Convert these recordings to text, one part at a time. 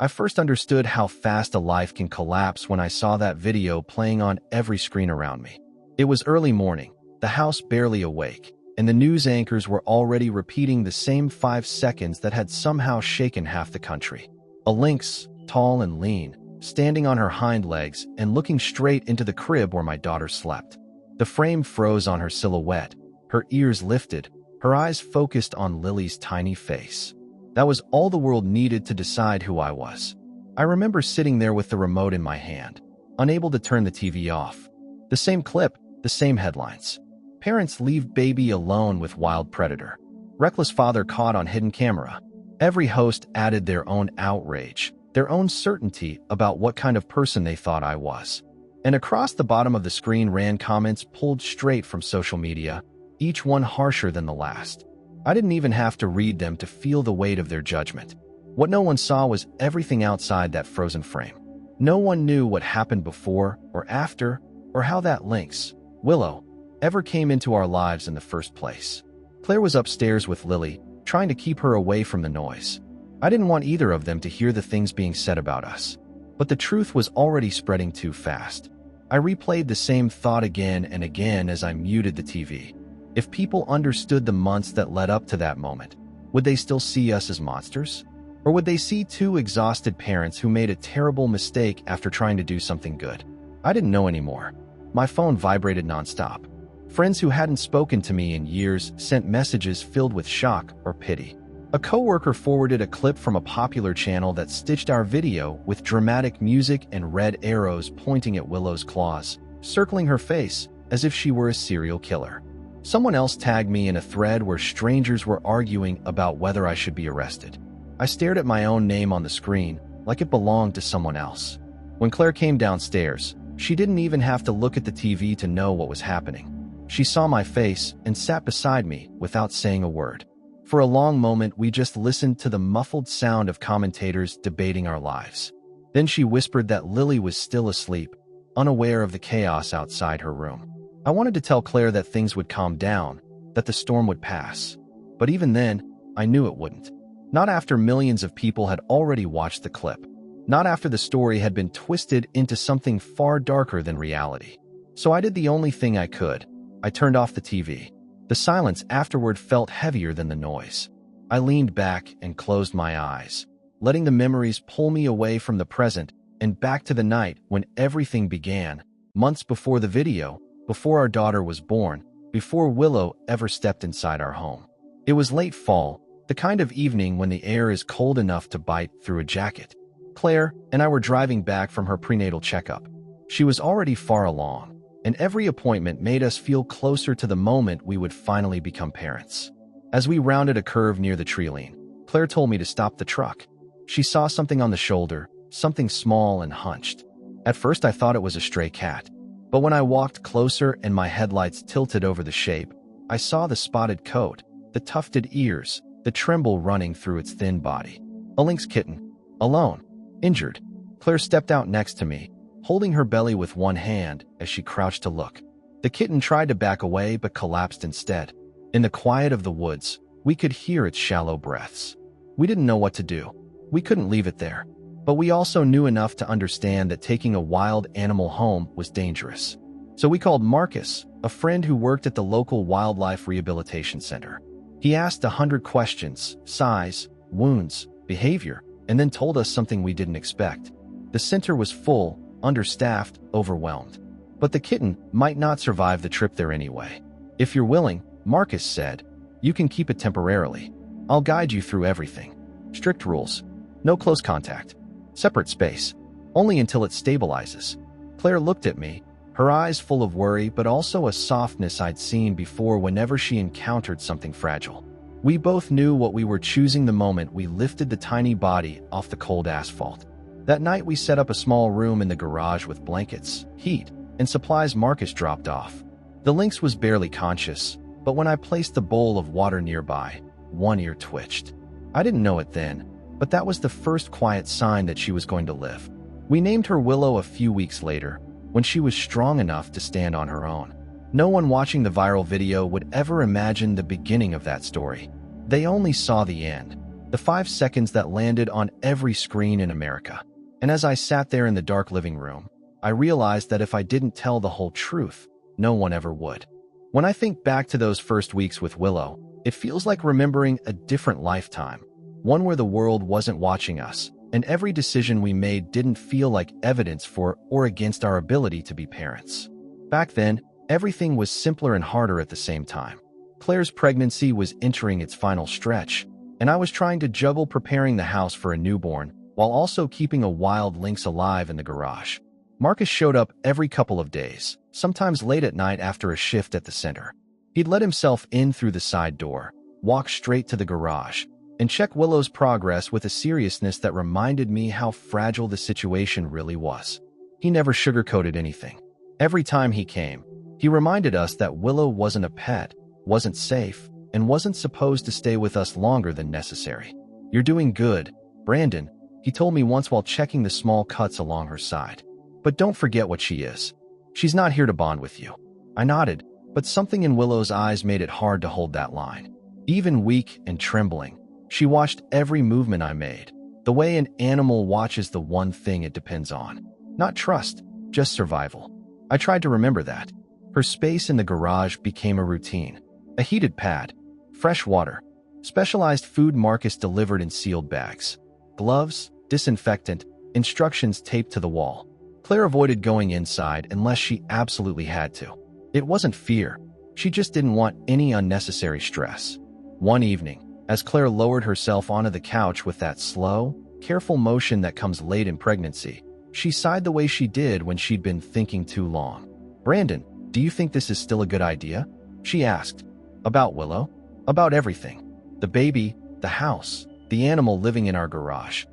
I first understood how fast a life can collapse when I saw that video playing on every screen around me. It was early morning, the house barely awake, and the news anchors were already repeating the same 5 seconds that had somehow shaken half the country. A lynx, tall and lean, standing on her hind legs and looking straight into the crib where my daughter slept. The frame froze on her silhouette, her ears lifted, her eyes focused on Lily's tiny face. That was all the world needed to decide who I was. I remember sitting there with the remote in my hand, unable to turn the TV off. The same clip, the same headlines. Parents leave baby alone with wild predator. Reckless father caught on hidden camera. Every host added their own outrage, their own certainty about what kind of person they thought I was. And across the bottom of the screen ran comments pulled straight from social media, each one harsher than the last. I didn't even have to read them to feel the weight of their judgment. What no one saw was everything outside that frozen frame. No one knew what happened before or after, or how that lynx, Willow, ever came into our lives in the first place. Claire was upstairs with Lily, trying to keep her away from the noise. I didn't want either of them to hear the things being said about us. But the truth was already spreading too fast. I replayed the same thought again and again as I muted the TV. If people understood the months that led up to that moment, would they still see us as monsters? Or would they see two exhausted parents who made a terrible mistake after trying to do something good? I didn't know anymore. My phone vibrated nonstop. Friends who hadn't spoken to me in years sent messages filled with shock or pity. A coworker forwarded a clip from a popular channel that stitched our video with dramatic music and red arrows pointing at Willow's claws, circling her face as if she were a serial killer. Someone else tagged me in a thread where strangers were arguing about whether I should be arrested. I stared at my own name on the screen like it belonged to someone else. When Claire came downstairs, she didn't even have to look at the TV to know what was happening. She saw my face and sat beside me without saying a word. For a long moment, we just listened to the muffled sound of commentators debating our lives. Then she whispered that Lily was still asleep, unaware of the chaos outside her room. I wanted to tell Claire that things would calm down, that the storm would pass. But even then, I knew it wouldn't. Not after millions of people had already watched the clip. Not after the story had been twisted into something far darker than reality. So I did the only thing I could. I turned off the TV. The silence afterward felt heavier than the noise. I leaned back and closed my eyes, letting the memories pull me away from the present and back to the night when everything began, months before the video, before our daughter was born, before Willow ever stepped inside our home. It was late fall, the kind of evening when the air is cold enough to bite through a jacket. Claire and I were driving back from her prenatal checkup. She was already far along, and every appointment made us feel closer to the moment we would finally become parents. As we rounded a curve near the tree line, Claire told me to stop the truck. She saw something on the shoulder, something small and hunched. At first I thought it was a stray cat, but when I walked closer and my headlights tilted over the shape, I saw the spotted coat, the tufted ears, the tremble running through its thin body. A lynx kitten, alone, injured. Claire stepped out next to me, holding her belly with one hand as she crouched to look. The kitten tried to back away but collapsed instead. In the quiet of the woods, we could hear its shallow breaths. We didn't know what to do. We couldn't leave it there. But we also knew enough to understand that taking a wild animal home was dangerous. So we called Marcus, a friend who worked at the local wildlife rehabilitation center. He asked 100 questions: size, wounds, behavior, and then told us something we didn't expect. The center was full, understaffed, overwhelmed. But the kitten might not survive the trip there anyway. If you're willing, Marcus said, you can keep it temporarily. I'll guide you through everything. Strict rules. No close contact. Separate space. Only until it stabilizes. Claire looked at me, her eyes full of worry but also a softness I'd seen before whenever she encountered something fragile. We both knew what we were choosing the moment we lifted the tiny body off the cold asphalt. That night we set up a small room in the garage with blankets, heat, and supplies Marcus dropped off. The lynx was barely conscious, but when I placed the bowl of water nearby, one ear twitched. I didn't know it then, but that was the first quiet sign that she was going to live. We named her Willow a few weeks later, when she was strong enough to stand on her own. No one watching the viral video would ever imagine the beginning of that story. They only saw the end. The 5 seconds that landed on every screen in America. And as I sat there in the dark living room, I realized that if I didn't tell the whole truth, no one ever would. When I think back to those first weeks with Willow, it feels like remembering a different lifetime, one where the world wasn't watching us, and every decision we made didn't feel like evidence for or against our ability to be parents. Back then, everything was simpler and harder at the same time. Claire's pregnancy was entering its final stretch, and I was trying to juggle preparing the house for a newborn while also keeping a wild Lynx alive in the garage. Marcus showed up every couple of days, sometimes late at night after a shift at the center. He'd let himself in through the side door, walk straight to the garage, and check Willow's progress with a seriousness that reminded me how fragile the situation really was. He never sugarcoated anything. Every time he came, he reminded us that Willow wasn't a pet, wasn't safe, and wasn't supposed to stay with us longer than necessary. "You're doing good, Brandon," he told me once while checking the small cuts along her side. "But don't forget what she is. She's not here to bond with you." I nodded, but something in Willow's eyes made it hard to hold that line. Even weak and trembling, she watched every movement I made, the way an animal watches the one thing it depends on. Not trust, just survival. I tried to remember that. Her space in the garage became a routine. A heated pad, fresh water, specialized food Marcus delivered in sealed bags, gloves, disinfectant, instructions taped to the wall. Claire avoided going inside unless she absolutely had to. It wasn't fear. She just didn't want any unnecessary stress. One evening, as Claire lowered herself onto the couch with that slow, careful motion that comes late in pregnancy, she sighed the way she did when she'd been thinking too long. "Brandon, do you think this is still a good idea?" she asked. "About Willow?" "About everything. The baby, the house, the animal living in our garage.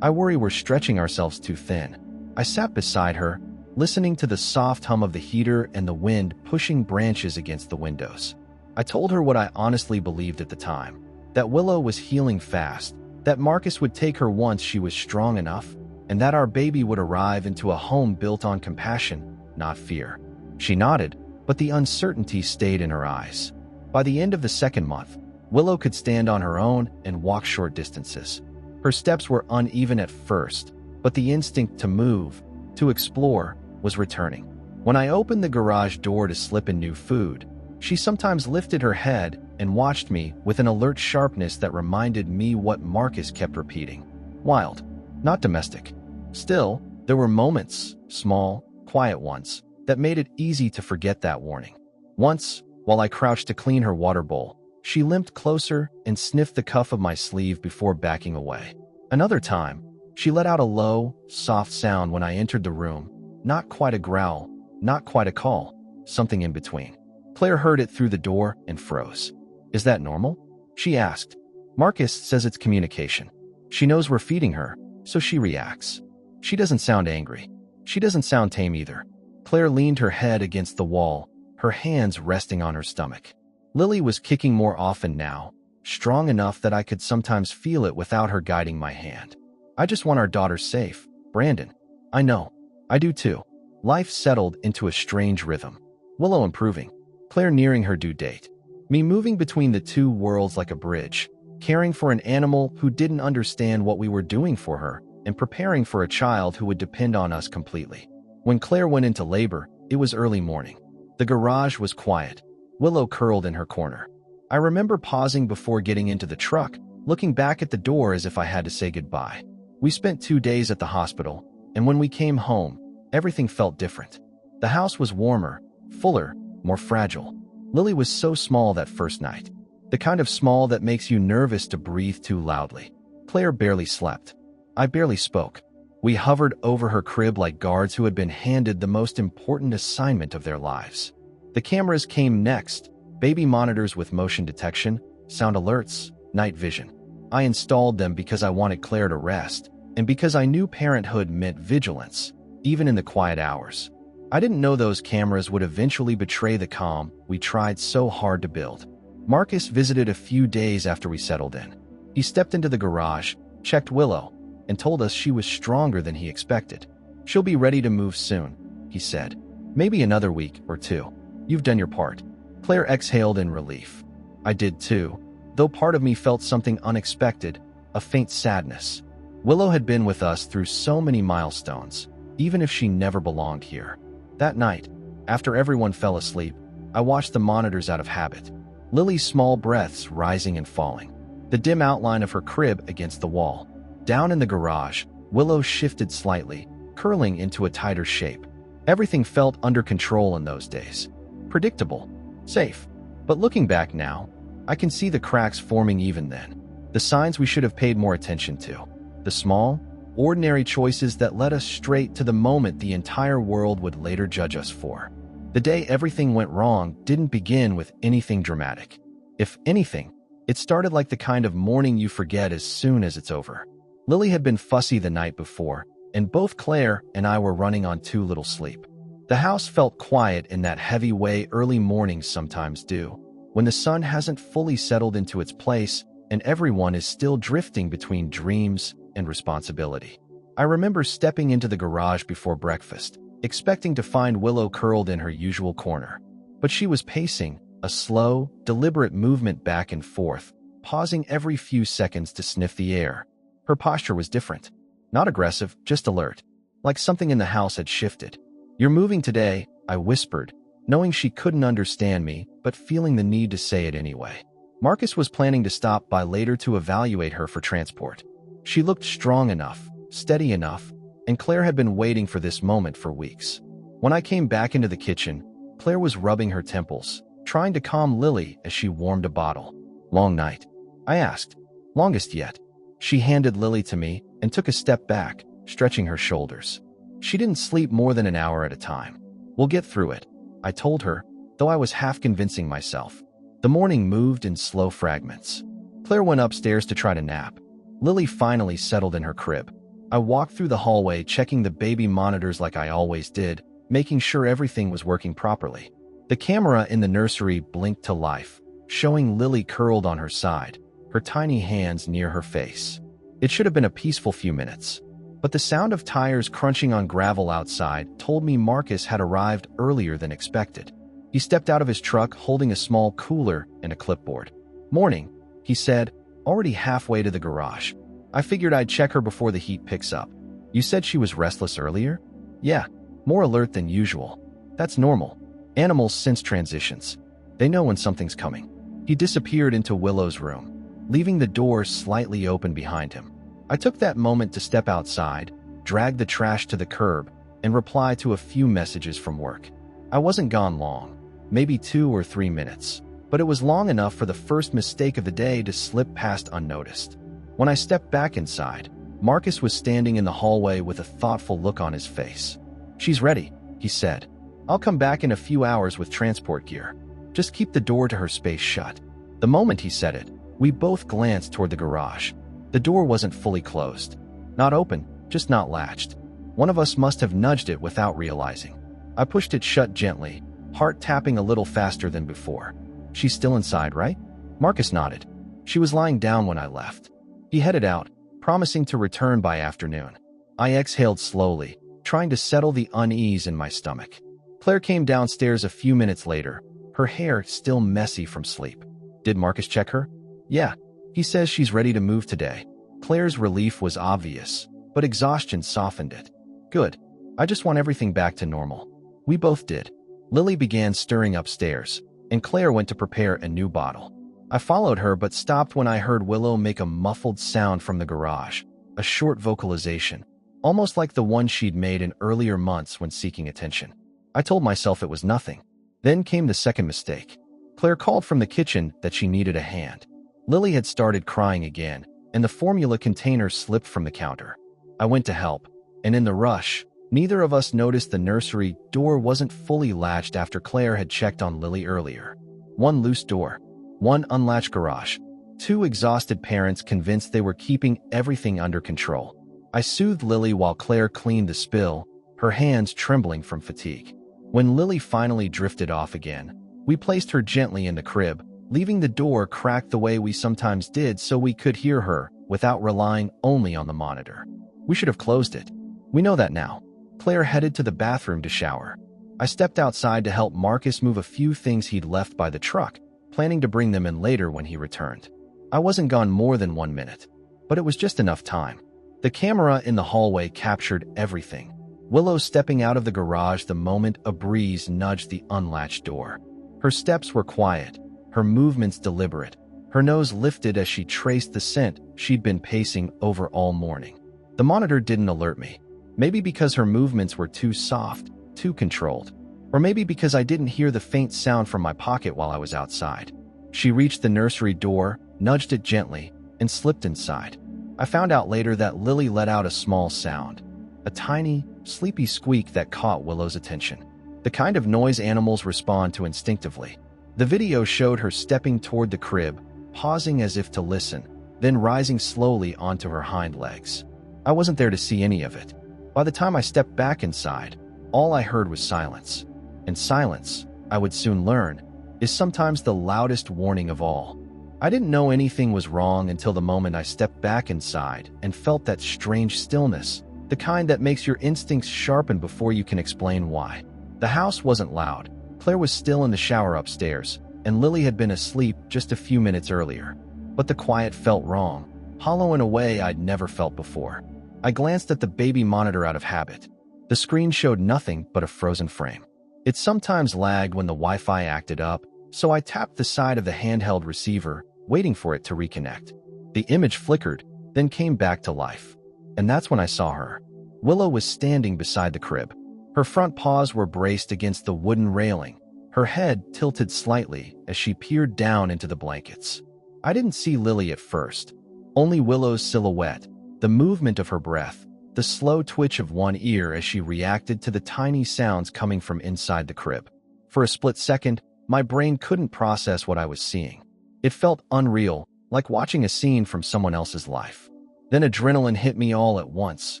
I worry we're stretching ourselves too thin." I sat beside her, listening to the soft hum of the heater and the wind pushing branches against the windows. I told her what I honestly believed at the time, that Willow was healing fast, that Marcus would take her once she was strong enough, and that our baby would arrive into a home built on compassion, not fear. She nodded, but the uncertainty stayed in her eyes. By the end of the second month, Willow could stand on her own and walk short distances. Her steps were uneven at first, but the instinct to move, to explore, was returning. When I opened the garage door to slip in new food, she sometimes lifted her head and watched me with an alert sharpness that reminded me what Marcus kept repeating. Wild, not domestic. Still, there were moments, small, quiet ones, that made it easy to forget that warning. Once, while I crouched to clean her water bowl, she limped closer and sniffed the cuff of my sleeve before backing away. Another time, she let out a low, soft sound when I entered the room, not quite a growl, not quite a call, something in between. Claire heard it through the door and froze. "Is that normal?" she asked. "Marcus says it's communication. She knows we're feeding her, so she reacts. She doesn't sound angry. She doesn't sound tame either." Claire leaned her head against the wall, her hands resting on her stomach. Lily was kicking more often now, strong enough that I could sometimes feel it without her guiding my hand. "I just want our daughter safe, Brandon." "I know. I do too." Life settled into a strange rhythm. Willow improving, Claire nearing her due date, me moving between the two worlds like a bridge, caring for an animal who didn't understand what we were doing for her, and preparing for a child who would depend on us completely. When Claire went into labor, it was early morning. The garage was quiet, Willow curled in her corner. I remember pausing before getting into the truck, looking back at the door as if I had to say goodbye. We spent 2 days at the hospital, and when we came home, everything felt different. The house was warmer, fuller, more fragile. Lily was so small that first night, the kind of small that makes you nervous to breathe too loudly. Claire barely slept. I barely spoke. We hovered over her crib like guards who had been handed the most important assignment of their lives. The cameras came next, baby monitors with motion detection, sound alerts, night vision. I installed them because I wanted Claire to rest, and because I knew parenthood meant vigilance, even in the quiet hours. I didn't know those cameras would eventually betray the calm we tried so hard to build. Marcus visited a few days after we settled in. He stepped into the garage, checked Willow, and told us she was stronger than he expected. "She'll be ready to move soon," he said. "Maybe another week or two. You've done your part." Claire exhaled in relief. I did too. though part of me felt something unexpected, a faint sadness. Willow had been with us through so many milestones, even if she never belonged here. That night, after everyone fell asleep, I watched the monitors out of habit. Lily's small breaths rising and falling. The dim outline of her crib against the wall. Down in the garage, Willow shifted slightly, curling into a tighter shape. Everything felt under control in those days. Predictable. Safe. But looking back now, I can see the cracks forming even then. The signs we should have paid more attention to. The small, ordinary choices that led us straight to the moment the entire world would later judge us for. The day everything went wrong didn't begin with anything dramatic. If anything, it started like the kind of morning you forget as soon as it's over. Lily had been fussy the night before, and both Claire and I were running on too little sleep. The house felt quiet in that heavy way early mornings sometimes do, when the sun hasn't fully settled into its place and everyone is still drifting between dreams and responsibility. I remember stepping into the garage before breakfast, expecting to find Willow curled in her usual corner. But she was pacing, a slow, deliberate movement back and forth, pausing every few seconds to sniff the air. Her posture was different. Not aggressive, just alert, like something in the house had shifted. "You're moving today," I whispered, knowing she couldn't understand me, but feeling the need to say it anyway. Marcus was planning to stop by later to evaluate her for transport. She looked strong enough, steady enough, and Claire had been waiting for this moment for weeks. When I came back into the kitchen, Claire was rubbing her temples, trying to calm Lily as she warmed a bottle. "Long night?" I asked. "Longest yet." She handed Lily to me and took a step back, stretching her shoulders. She didn't sleep more than an hour at a time. "We'll get through it," I told her, though I was half convincing myself. The morning moved in slow fragments. Claire went upstairs to try to nap. Lily finally settled in her crib. I walked through the hallway, checking the baby monitors like I always did, making sure everything was working properly. The camera in the nursery blinked to life, showing Lily curled on her side, her tiny hands near her face. It should have been a peaceful few minutes, but the sound of tires crunching on gravel outside told me Marcus had arrived earlier than expected. He stepped out of his truck holding a small cooler and a clipboard. "Morning," he said, already halfway to the garage. "I figured I'd check her before the heat picks up. You said she was restless earlier?" "Yeah, more alert than usual. That's normal. Animals sense transitions. They know when something's coming." He disappeared into Willow's room, leaving the door slightly open behind him. I took that moment to step outside, drag the trash to the curb, and reply to a few messages from work. I wasn't gone long, maybe 2 or 3 minutes, but it was long enough for the first mistake of the day to slip past unnoticed. When I stepped back inside, Marcus was standing in the hallway with a thoughtful look on his face. "She's ready," he said. "I'll come back in a few hours with transport gear. Just keep the door to her space shut." The moment he said it, we both glanced toward the garage. The door wasn't fully closed. Not open, just not latched. One of us must have nudged it without realizing. I pushed it shut gently, heart tapping a little faster than before. "She's still inside, right?" Marcus nodded. "She was lying down when I left." He headed out, promising to return by afternoon. I exhaled slowly, trying to settle the unease in my stomach. Claire came downstairs a few minutes later, her hair still messy from sleep. "Did Marcus check her?" "Yeah. He says she's ready to move today." Claire's relief was obvious, but exhaustion softened it. "Good. I just want everything back to normal." We both did. Lily began stirring upstairs, and Claire went to prepare a new bottle. I followed her but stopped when I heard Willow make a muffled sound from the garage, a short vocalization, almost like the one she'd made in earlier months when seeking attention. I told myself it was nothing. Then came the second mistake. Claire called from the kitchen that she needed a hand. Lily had started crying again, and the formula container slipped from the counter. I went to help, and in the rush, neither of us noticed the nursery door wasn't fully latched after Claire had checked on Lily earlier. One loose door, one unlatched garage, 2 exhausted parents convinced they were keeping everything under control. I soothed Lily while Claire cleaned the spill, her hands trembling from fatigue. When Lily finally drifted off again, we placed her gently in the crib, leaving the door cracked the way we sometimes did so we could hear her without relying only on the monitor. We should have closed it. We know that now. Claire headed to the bathroom to shower. I stepped outside to help Marcus move a few things he'd left by the truck, planning to bring them in later when he returned. I wasn't gone more than 1 minute, but it was just enough time. The camera in the hallway captured everything. Willow stepping out of the garage the moment a breeze nudged the unlatched door. Her steps were quiet, her movements deliberate, her nose lifted as she traced the scent she'd been pacing over all morning. The monitor didn't alert me. Maybe because her movements were too soft, too controlled. Or maybe because I didn't hear the faint sound from my pocket while I was outside. She reached the nursery door, nudged it gently, and slipped inside. I found out later that Lily let out a small sound. A tiny, sleepy squeak that caught Willow's attention. The kind of noise animals respond to instinctively. The video showed her stepping toward the crib, pausing as if to listen, then rising slowly onto her hind legs. I wasn't there to see any of it. By the time I stepped back inside, all I heard was silence. And silence, I would soon learn, is sometimes the loudest warning of all. I didn't know anything was wrong until the moment I stepped back inside and felt that strange stillness, the kind that makes your instincts sharpen before you can explain why. The house wasn't loud. Claire was still in the shower upstairs, and Lily had been asleep just a few minutes earlier. But the quiet felt wrong, hollow in a way I'd never felt before. I glanced at the baby monitor out of habit. The screen showed nothing but a frozen frame. It sometimes lagged when the Wi-Fi acted up, so I tapped the side of the handheld receiver, waiting for it to reconnect. The image flickered, then came back to life. And that's when I saw her. Willow was standing beside the crib. Her front paws were braced against the wooden railing, her head tilted slightly as she peered down into the blankets. I didn't see Lily at first, only Willow's silhouette, the movement of her breath, the slow twitch of one ear as she reacted to the tiny sounds coming from inside the crib. For a split second, my brain couldn't process what I was seeing. It felt unreal, like watching a scene from someone else's life. Then adrenaline hit me all at once,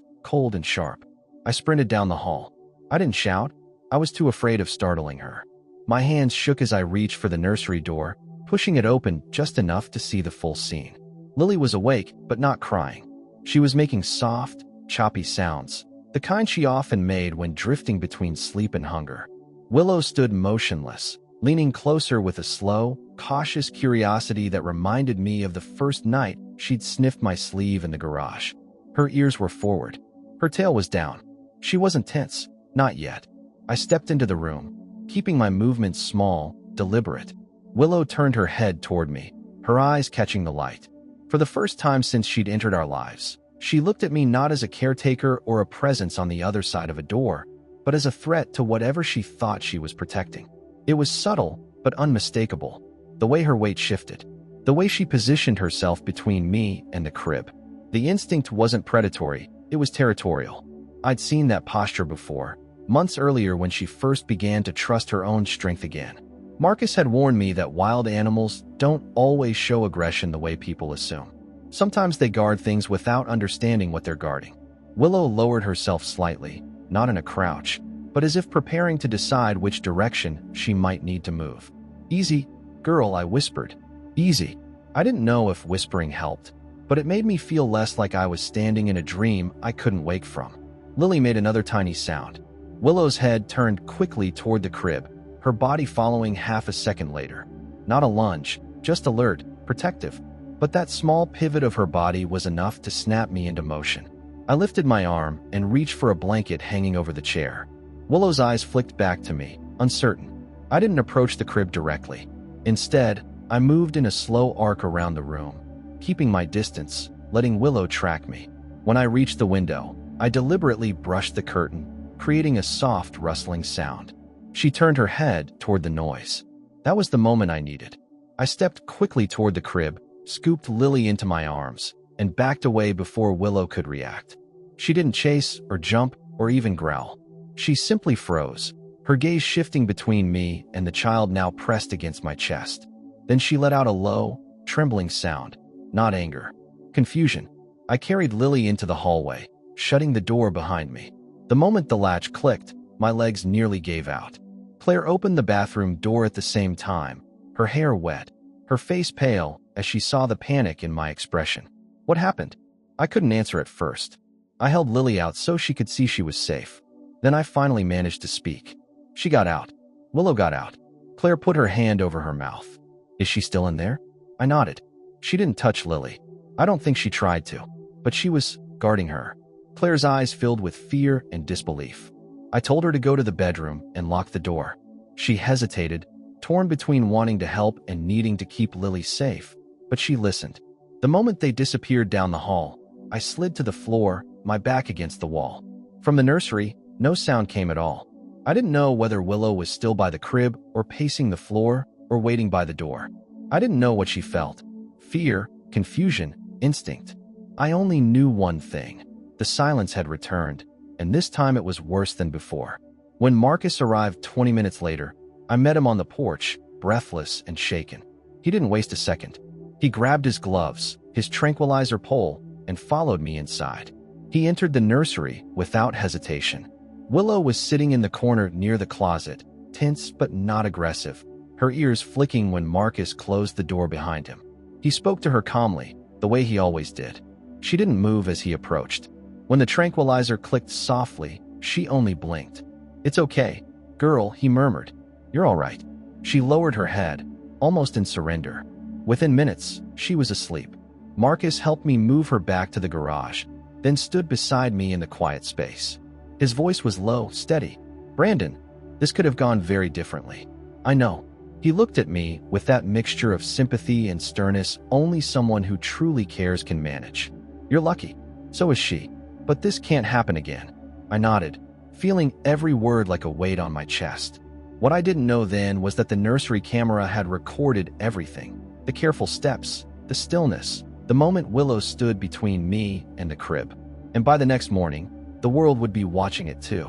cold and sharp. I sprinted down the hall. I didn't shout. I was too afraid of startling her. My hands shook as I reached for the nursery door, pushing it open just enough to see the full scene. Lily was awake, but not crying. She was making soft, choppy sounds, the kind she often made when drifting between sleep and hunger. Willow stood motionless, leaning closer with a slow, cautious curiosity that reminded me of the first night she'd sniffed my sleeve in the garage. Her ears were forward. Her tail was down. She wasn't tense. Not yet. I stepped into the room, keeping my movements small, deliberate. Willow turned her head toward me, her eyes catching the light. For the first time since she'd entered our lives, she looked at me not as a caretaker or a presence on the other side of a door, but as a threat to whatever she thought she was protecting. It was subtle, but unmistakable. The way her weight shifted. The way she positioned herself between me and the crib. The instinct wasn't predatory, it was territorial. I'd seen that posture before, months earlier when she first began to trust her own strength again. Marcus had warned me that wild animals don't always show aggression the way people assume. Sometimes they guard things without understanding what they're guarding. Willow lowered herself slightly, not in a crouch, but as if preparing to decide which direction she might need to move. "Easy, girl," I whispered. "Easy." I didn't know if whispering helped, but it made me feel less like I was standing in a dream I couldn't wake from. Lily made another tiny sound. Willow's head turned quickly toward the crib, her body following half a second later. Not a lunge, just alert, protective. But that small pivot of her body was enough to snap me into motion. I lifted my arm and reached for a blanket hanging over the chair. Willow's eyes flicked back to me, uncertain. I didn't approach the crib directly. Instead, I moved in a slow arc around the room, keeping my distance, letting Willow track me. When I reached the window, I deliberately brushed the curtain, creating a soft, rustling sound. She turned her head toward the noise. That was the moment I needed. I stepped quickly toward the crib, scooped Lily into my arms, and backed away before Willow could react. She didn't chase or jump or even growl. She simply froze, her gaze shifting between me and the child now pressed against my chest. Then she let out a low, trembling sound, not anger, confusion. I carried Lily into the hallway, shutting the door behind me. The moment the latch clicked, my legs nearly gave out. Claire opened the bathroom door at the same time, her hair wet, her face pale as she saw the panic in my expression. What happened? I couldn't answer at first. I held Lily out so she could see she was safe. Then I finally managed to speak. She got out. Willow got out. Claire put her hand over her mouth. Is she still in there? I nodded. She didn't touch Lily. I don't think she tried to, but she was guarding her. Claire's eyes filled with fear and disbelief. I told her to go to the bedroom and lock the door. She hesitated, torn between wanting to help and needing to keep Lily safe, but she listened. The moment they disappeared down the hall, I slid to the floor, my back against the wall. From the nursery, no sound came at all. I didn't know whether Willow was still by the crib or pacing the floor or waiting by the door. I didn't know what she felt. Fear, confusion, instinct. I only knew one thing. The silence had returned, and this time it was worse than before. When Marcus arrived 20 minutes later, I met him on the porch, breathless and shaken. He didn't waste a second. He grabbed his gloves, his tranquilizer pole, and followed me inside. He entered the nursery without hesitation. Willow was sitting in the corner near the closet, tense but not aggressive, her ears flicking when Marcus closed the door behind him. He spoke to her calmly, the way he always did. She didn't move as he approached. When the tranquilizer clicked softly, she only blinked. "It's okay, girl," he murmured. "You're all right." She lowered her head, almost in surrender. Within minutes, she was asleep. Marcus helped me move her back to the garage, then stood beside me in the quiet space. His voice was low, steady. "Brandon, this could have gone very differently. I know." He looked at me with that mixture of sympathy and sternness only someone who truly cares can manage. "You're lucky. So is she. But this can't happen again." I nodded, feeling every word like a weight on my chest. What I didn't know then was that the nursery camera had recorded everything. The careful steps, the stillness, the moment Willow stood between me and the crib. And by the next morning, the world would be watching it too.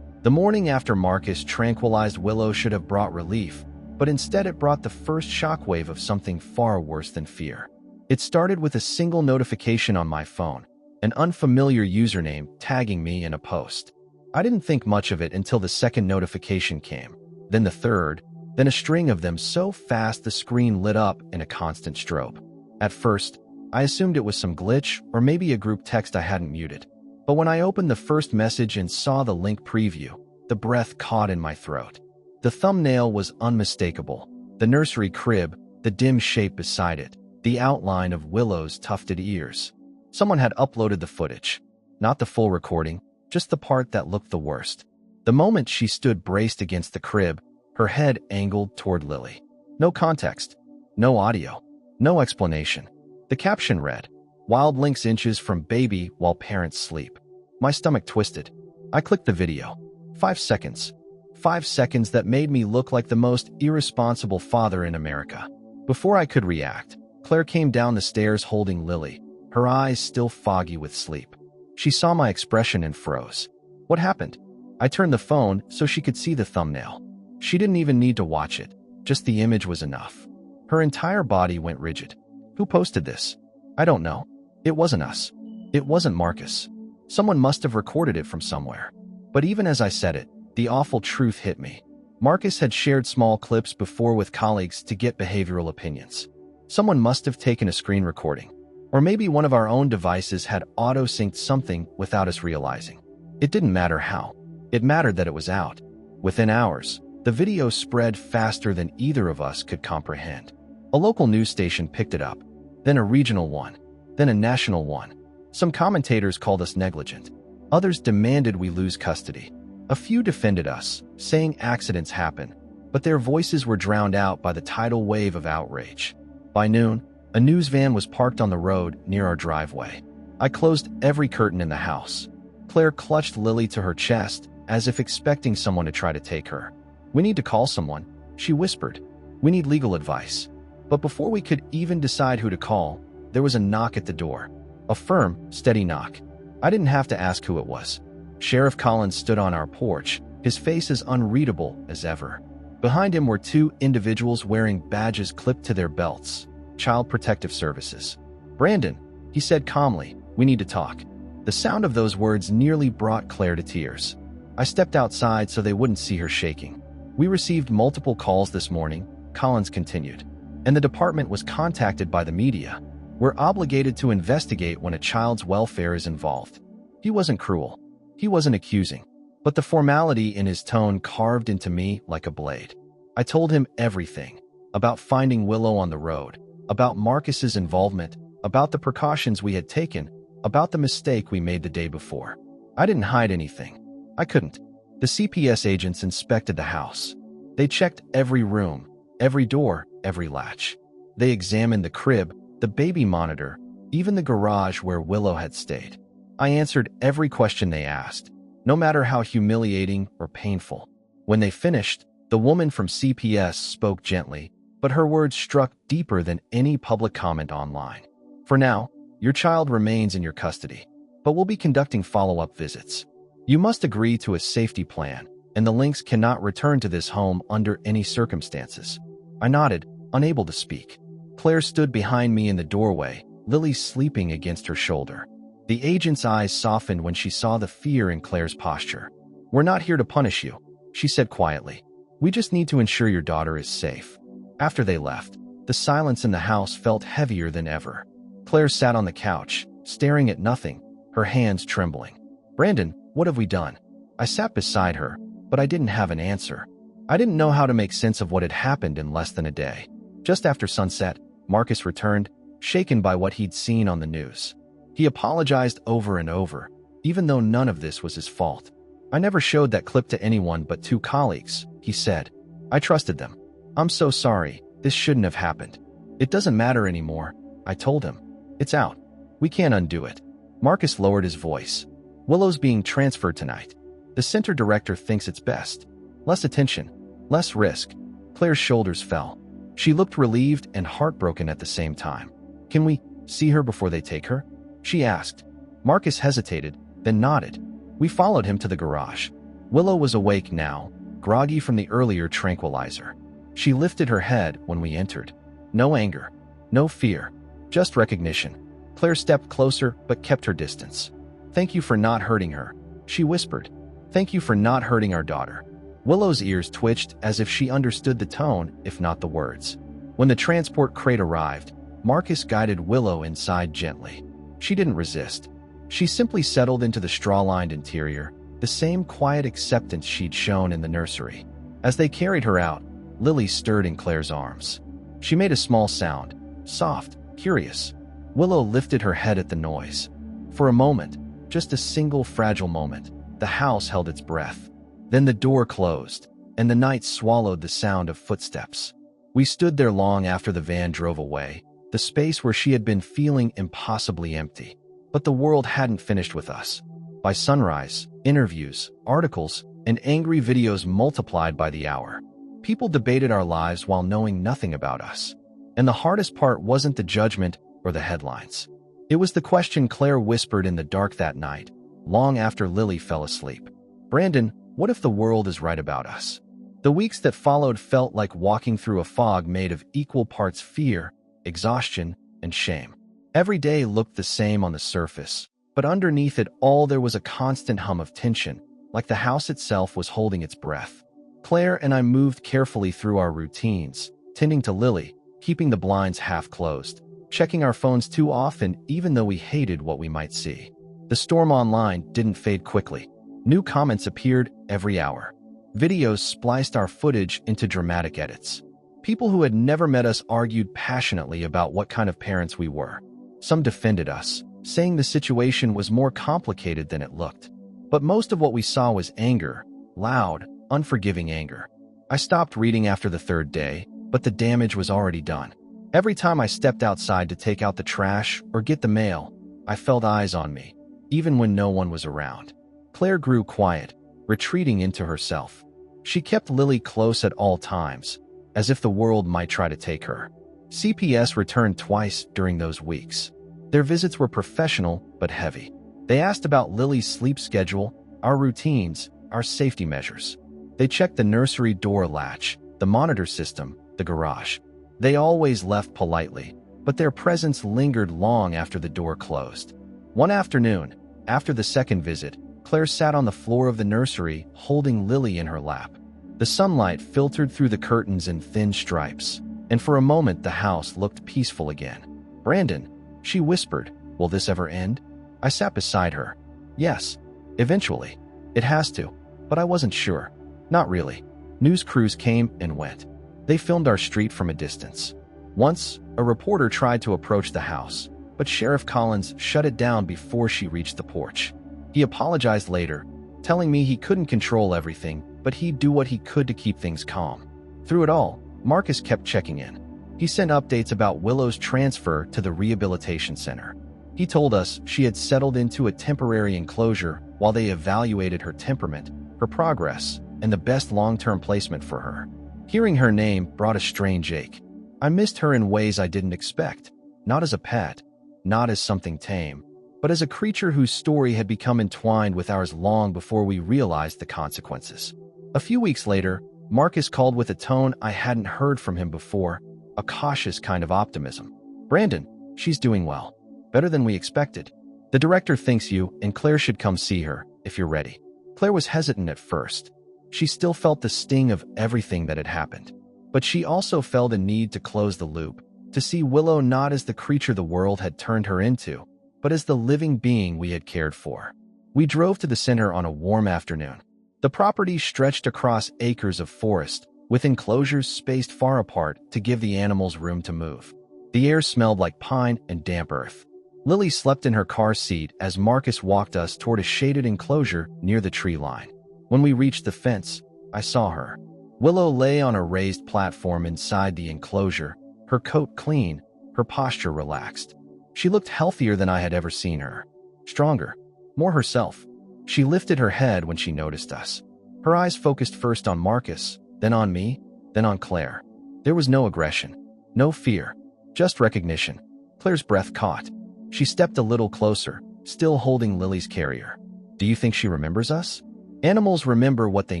The morning after Marcus tranquilized Willow should have brought relief, but instead it brought the first shockwave of something far worse than fear. It started with a single notification on my phone, an unfamiliar username tagging me in a post. I didn't think much of it until the second notification came, then the third, then a string of them so fast the screen lit up in a constant strobe. At first, I assumed it was some glitch or maybe a group text I hadn't muted. But when I opened the first message and saw the link preview, the breath caught in my throat. The thumbnail was unmistakable. The nursery crib, the dim shape beside it, the outline of Willow's tufted ears. Someone had uploaded the footage. Not the full recording, just the part that looked the worst. The moment she stood braced against the crib, her head angled toward Lily. No context, no audio, no explanation. The caption read, "Wild Lynx inches from baby while parents sleep." My stomach twisted. I clicked the video. 5 seconds. 5 seconds that made me look like the most irresponsible father in America. Before I could react, Claire came down the stairs holding Lily, her eyes still foggy with sleep. She saw my expression and froze. "What happened?" I turned the phone so she could see the thumbnail. She didn't even need to watch it, just the image was enough. Her entire body went rigid. "Who posted this?" "I don't know. It wasn't us. It wasn't Marcus. Someone must have recorded it from somewhere." But even as I said it, the awful truth hit me. Marcus had shared small clips before with colleagues to get behavioral opinions. Someone must have taken a screen recording. Or maybe one of our own devices had auto-synced something without us realizing. It didn't matter how. It mattered that it was out. Within hours, the video spread faster than either of us could comprehend. A local news station picked it up, then a regional one, then a national one. Some commentators called us negligent. Others demanded we lose custody. A few defended us, saying accidents happen, but their voices were drowned out by the tidal wave of outrage. By noon, a news van was parked on the road near our driveway. I closed every curtain in the house. Claire clutched Lily to her chest, as if expecting someone to try to take her. "We need to call someone," she whispered. "We need legal advice." But before we could even decide who to call, there was a knock at the door. A firm, steady knock. I didn't have to ask who it was. Sheriff Collins stood on our porch, his face as unreadable as ever. Behind him were two individuals wearing badges clipped to their belts. Child Protective Services. "Brandon," he said calmly, "we need to talk." The sound of those words nearly brought Claire to tears. I stepped outside so they wouldn't see her shaking. "We received multiple calls this morning," Collins continued, "and the department was contacted by the media. We're obligated to investigate when a child's welfare is involved." He wasn't cruel. He wasn't accusing. But the formality in his tone carved into me like a blade. I told him everything. About finding Willow on the road, about Marcus's involvement, about the precautions we had taken, about the mistake we made the day before. I didn't hide anything. I couldn't. The CPS agents inspected the house. They checked every room, every door, every latch. They examined the crib, the baby monitor, even the garage where Willow had stayed. I answered every question they asked, no matter how humiliating or painful. When they finished, the woman from CPS spoke gently, but her words struck deeper than any public comment online. For now, your child remains in your custody, but we'll be conducting follow-up visits. You must agree to a safety plan, and the Lynx cannot return to this home under any circumstances. I nodded, unable to speak. Claire stood behind me in the doorway, Lily sleeping against her shoulder. The agent's eyes softened when she saw the fear in Claire's posture. "We're not here to punish you," she said quietly. "We just need to ensure your daughter is safe." After they left, the silence in the house felt heavier than ever. Claire sat on the couch, staring at nothing, her hands trembling. "Brandon, what have we done?" I sat beside her, but I didn't have an answer. I didn't know how to make sense of what had happened in less than a day. Just after sunset, Marcus returned, shaken by what he'd seen on the news. He apologized over and over, even though none of this was his fault. "I never showed that clip to anyone but 2 colleagues," he said. "I trusted them. I'm so sorry. This shouldn't have happened." "It doesn't matter anymore," I told him. "It's out. We can't undo it." Marcus lowered his voice. "Willow's being transferred tonight. The center director thinks it's best. Less attention, less risk." Claire's shoulders fell. She looked relieved and heartbroken at the same time. "Can we see her before they take her?" she asked. Marcus hesitated, then nodded. We followed him to the garage. Willow was awake now, groggy from the earlier tranquilizer. She lifted her head when we entered. No anger, no fear, just recognition. Claire stepped closer but kept her distance. "Thank you for not hurting her," she whispered. "Thank you for not hurting our daughter." Willow's ears twitched as if she understood the tone, if not the words. When the transport crate arrived, Marcus guided Willow inside gently. She didn't resist. She simply settled into the straw-lined interior, the same quiet acceptance she'd shown in the nursery. As they carried her out, Lily stirred in Claire's arms. She made a small sound, soft, curious. Willow lifted her head at the noise. For a moment, just a single fragile moment, the house held its breath. Then the door closed, and the night swallowed the sound of footsteps. We stood there long after the van drove away, the space where she had been feeling impossibly empty. But the world hadn't finished with us. By sunrise, interviews, articles, and angry videos multiplied by the hour. People debated our lives while knowing nothing about us. And the hardest part wasn't the judgment or the headlines. It was the question Claire whispered in the dark that night, long after Lily fell asleep. "Brandon, what if the world is right about us?" The weeks that followed felt like walking through a fog made of equal parts fear, exhaustion, and shame. Every day looked the same on the surface, but underneath it all there was a constant hum of tension, like the house itself was holding its breath. Claire and I moved carefully through our routines, tending to Lily, keeping the blinds half closed, checking our phones too often even though we hated what we might see. The storm online didn't fade quickly. New comments appeared every hour. Videos spliced our footage into dramatic edits. People who had never met us argued passionately about what kind of parents we were. Some defended us, saying the situation was more complicated than it looked. But most of what we saw was anger, loud, unforgiving anger. I stopped reading after the 3rd day, but the damage was already done. Every time I stepped outside to take out the trash or get the mail, I felt eyes on me, even when no one was around. Claire grew quiet, retreating into herself. She kept Lily close at all times, as if the world might try to take her. CPS returned twice during those weeks. Their visits were professional but heavy. They asked about Lily's sleep schedule, our routines, our safety measures. They checked the nursery door latch, the monitor system, the garage. They always left politely, but their presence lingered long after the door closed. One afternoon, after the 2nd visit, Claire sat on the floor of the nursery, holding Lily in her lap. The sunlight filtered through the curtains in thin stripes, and for a moment the house looked peaceful again. "Brandon," she whispered, "will this ever end?" I sat beside her. "Yes, eventually. It has to." But I wasn't sure. Not really. News crews came and went. They filmed our street from a distance. Once, a reporter tried to approach the house, but Sheriff Collins shut it down before she reached the porch. He apologized later, telling me he couldn't control everything, but he'd do what he could to keep things calm. Through it all, Marcus kept checking in. He sent updates about Willow's transfer to the rehabilitation center. He told us she had settled into a temporary enclosure while they evaluated her temperament, her progress, and the best long-term placement for her. Hearing her name brought a strange ache. I missed her in ways I didn't expect, not as a pet, not as something tame, but as a creature whose story had become entwined with ours long before we realized the consequences. A few weeks later, Marcus called with a tone I hadn't heard from him before, a cautious kind of optimism. "Brandon, she's doing well. Better than we expected. The director thinks you and Claire should come see her, if you're ready." Claire was hesitant at first. She still felt the sting of everything that had happened. But she also felt a need to close the loop, to see Willow not as the creature the world had turned her into, but as the living being we had cared for. We drove to the center on a warm afternoon. The property stretched across acres of forest, with enclosures spaced far apart to give the animals room to move. The air smelled like pine and damp earth. Lily slept in her car seat as Marcus walked us toward a shaded enclosure near the tree line. When we reached the fence, I saw her. Willow lay on a raised platform inside the enclosure, her coat clean, her posture relaxed. She looked healthier than I had ever seen her. Stronger, more herself. She lifted her head when she noticed us. Her eyes focused first on Marcus, then on me, then on Claire. There was no aggression, no fear, just recognition. Claire's breath caught. She stepped a little closer, still holding Lily's carrier. "Do you think she remembers us?" "Animals remember what they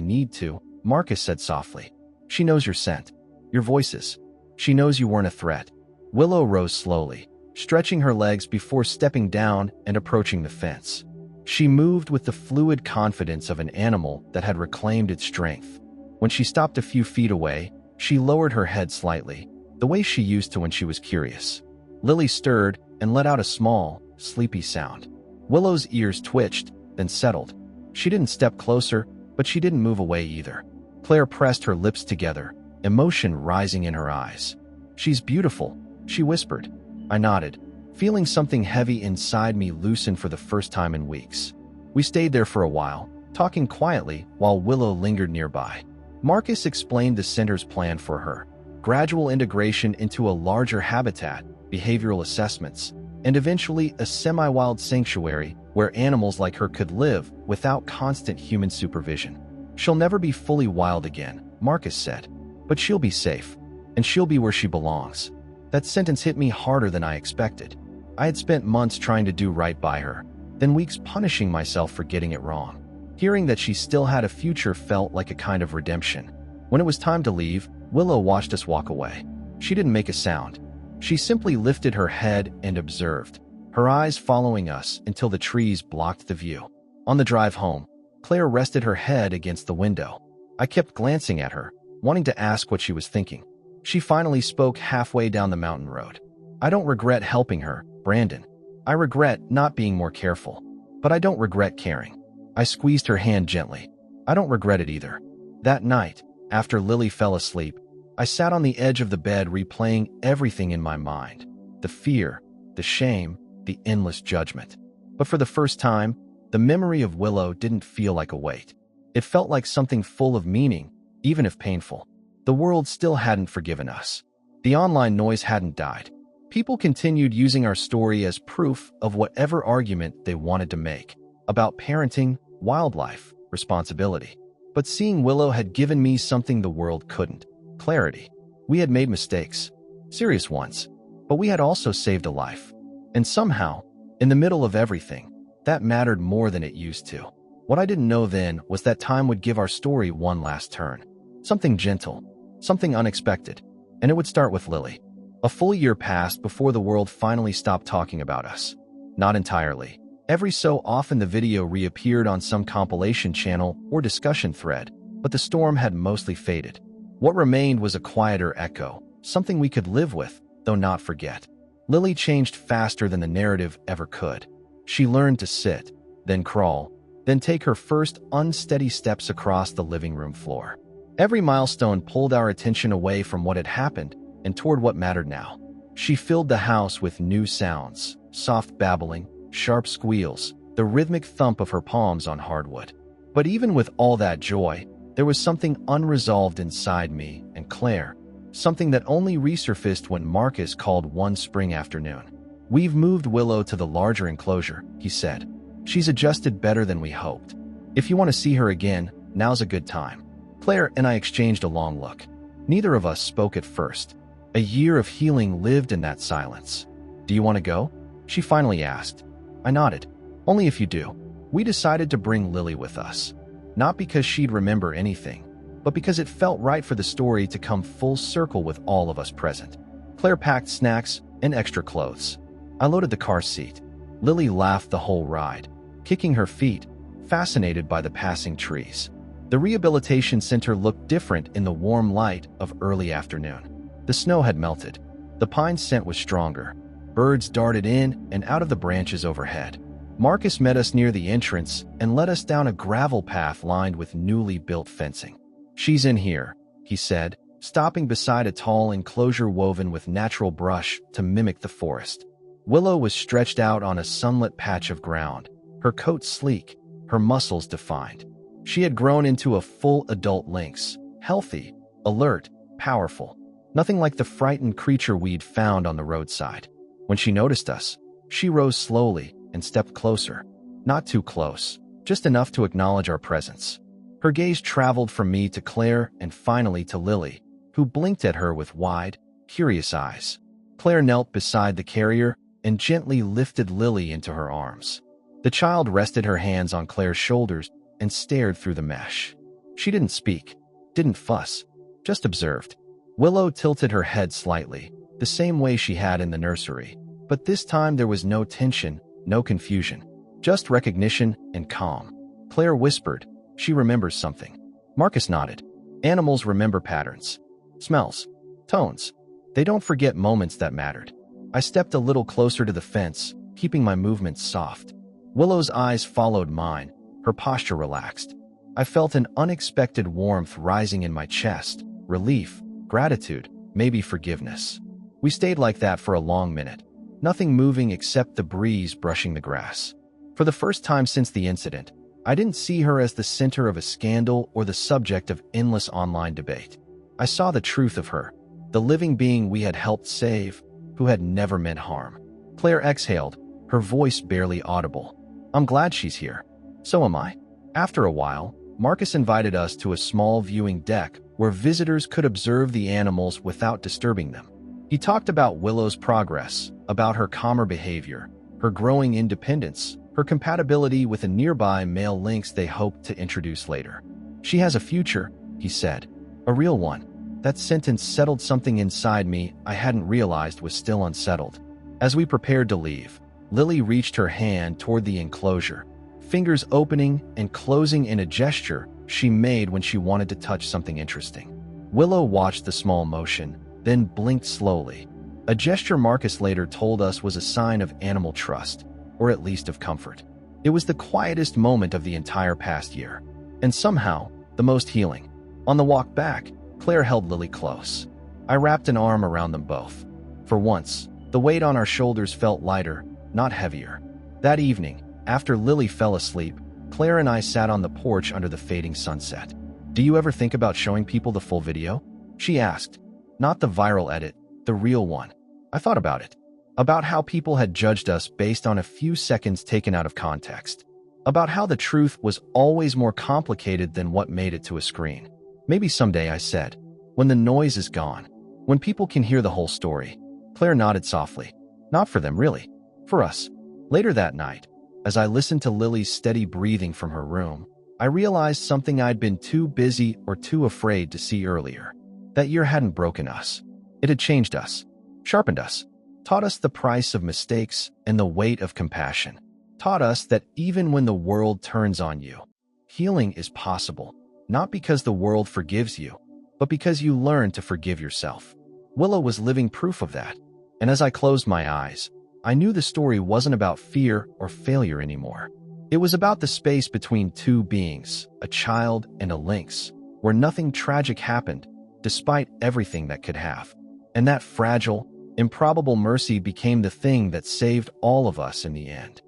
need to," Marcus said softly. "She knows your scent, your voices. She knows you weren't a threat." Willow rose slowly, stretching her legs before stepping down and approaching the fence. She moved with the fluid confidence of an animal that had reclaimed its strength. When she stopped a few feet away, she lowered her head slightly, the way she used to when she was curious. Lily stirred and let out a small, sleepy sound. Willow's ears twitched, then settled. She didn't step closer, but she didn't move away either. Claire pressed her lips together, emotion rising in her eyes. "She's beautiful," she whispered. I nodded, feeling something heavy inside me loosen for the first time in weeks. We stayed there for a while, talking quietly while Willow lingered nearby. Marcus explained the center's plan for her: gradual integration into a larger habitat, behavioral assessments, and eventually a semi-wild sanctuary where animals like her could live without constant human supervision. "She'll never be fully wild again," Marcus said, "but she'll be safe, and she'll be where she belongs." That sentence hit me harder than I expected. I had spent months trying to do right by her, then weeks punishing myself for getting it wrong. Hearing that she still had a future felt like a kind of redemption. When it was time to leave, Willow watched us walk away. She didn't make a sound. She simply lifted her head and observed, her eyes following us until the trees blocked the view. On the drive home, Claire rested her head against the window. I kept glancing at her, wanting to ask what she was thinking. She finally spoke halfway down the mountain road. "I don't regret helping her, Brandon. I regret not being more careful. But I don't regret caring." I squeezed her hand gently. "I don't regret it either." That night, after Lily fell asleep, I sat on the edge of the bed replaying everything in my mind. The fear, the shame, the endless judgment. But for the first time, the memory of Willow didn't feel like a weight. It felt like something full of meaning, even if painful. The world still hadn't forgiven us. The online noise hadn't died. People continued using our story as proof of whatever argument they wanted to make about parenting, wildlife, responsibility. But seeing Willow had given me something the world couldn't: clarity. We had made mistakes, serious ones, but we had also saved a life. And somehow, in the middle of everything, that mattered more than it used to. What I didn't know then was that time would give our story one last turn. Something gentle, something unexpected, and it would start with Lily. A full year passed before the world finally stopped talking about us. Not entirely. Every so often the video reappeared on some compilation channel or discussion thread, but the storm had mostly faded. What remained was a quieter echo, something we could live with, though not forget. Lily changed faster than the narrative ever could. She learned to sit, then crawl, then take her first unsteady steps across the living room floor. Every milestone pulled our attention away from what had happened and toward what mattered now. She filled the house with new sounds, soft babbling, sharp squeals, the rhythmic thump of her palms on hardwood. But even with all that joy, there was something unresolved inside me and Claire, something that only resurfaced when Marcus called one spring afternoon. "We've moved Willow to the larger enclosure," he said. "She's adjusted better than we hoped. If you want to see her again, now's a good time." Claire and I exchanged a long look. Neither of us spoke at first. A year of healing lived in that silence. "Do you want to go?" she finally asked. I nodded. "Only if you do." We decided to bring Lily with us. Not because she'd remember anything, but because it felt right for the story to come full circle with all of us present. Claire packed snacks and extra clothes. I loaded the car seat. Lily laughed the whole ride, kicking her feet, fascinated by the passing trees. The rehabilitation center looked different in the warm light of early afternoon. The snow had melted. The pine scent was stronger. Birds darted in and out of the branches overhead. Marcus met us near the entrance and led us down a gravel path lined with newly built fencing. "She's in here," he said, stopping beside a tall enclosure woven with natural brush to mimic the forest. Willow was stretched out on a sunlit patch of ground, her coat sleek, her muscles defined. She had grown into a full adult lynx, healthy, alert, powerful. Nothing like the frightened creature we'd found on the roadside. When she noticed us, she rose slowly and stepped closer. Not too close, just enough to acknowledge our presence. Her gaze traveled from me to Claire and finally to Lily, who blinked at her with wide, curious eyes. Claire knelt beside the carrier and gently lifted Lily into her arms. The child rested her hands on Claire's shoulders and stared through the mesh. She didn't speak, didn't fuss, just observed. Willow tilted her head slightly, the same way she had in the nursery. But this time there was no tension, no confusion, just recognition and calm. Claire whispered, "She remembers something." Marcus nodded. Animals remember patterns, smells, tones. They don't forget moments that mattered. I stepped a little closer to the fence, keeping my movements soft. Willow's eyes followed mine, her posture relaxed. I felt an unexpected warmth rising in my chest, relief, gratitude, maybe forgiveness. We stayed like that for a long minute, nothing moving except the breeze brushing the grass. For the first time since the incident, I didn't see her as the center of a scandal or the subject of endless online debate. I saw the truth of her, the living being we had helped save, who had never meant harm. Claire exhaled, her voice barely audible. "I'm glad she's here." "So am I." After a while, Marcus invited us to a small viewing deck where visitors could observe the animals without disturbing them. He talked about Willow's progress, about her calmer behavior, her growing independence, her compatibility with a nearby male lynx they hoped to introduce later. "She has a future," he said. "A real one." That sentence settled something inside me I hadn't realized was still unsettled. As we prepared to leave, Lily reached her hand toward the enclosure, fingers opening and closing in a gesture she made when she wanted to touch something interesting. Willow watched the small motion, then blinked slowly, a gesture Marcus later told us was a sign of animal trust, or at least of comfort. It was the quietest moment of the entire past year, and somehow, the most healing. On the walk back, Claire held Lily close. I wrapped an arm around them both. For once, the weight on our shoulders felt lighter, not heavier. That evening, after Lily fell asleep, Claire and I sat on the porch under the fading sunset. "Do you ever think about showing people the full video?" she asked. "Not the viral edit, the real one." I thought about it. About how people had judged us based on a few seconds taken out of context. About how the truth was always more complicated than what made it to a screen. "Maybe someday," I said, "when the noise is gone, when people can hear the whole story." Claire nodded softly. "Not for them, really. For us." Later that night, as I listened to Lily's steady breathing from her room, I realized something I'd been too busy or too afraid to see earlier. That year hadn't broken us. It had changed us, sharpened us, taught us the price of mistakes and the weight of compassion. Taught us that even when the world turns on you, healing is possible, not because the world forgives you, but because you learn to forgive yourself. Willow was living proof of that, and as I closed my eyes, I knew the story wasn't about fear or failure anymore. It was about the space between two beings, a child and a lynx, where nothing tragic happened, despite everything that could have. And that fragile, improbable mercy became the thing that saved all of us in the end.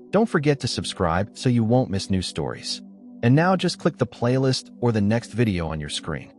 Don't forget to subscribe so you won't miss new stories. And now just click the playlist or the next video on your screen.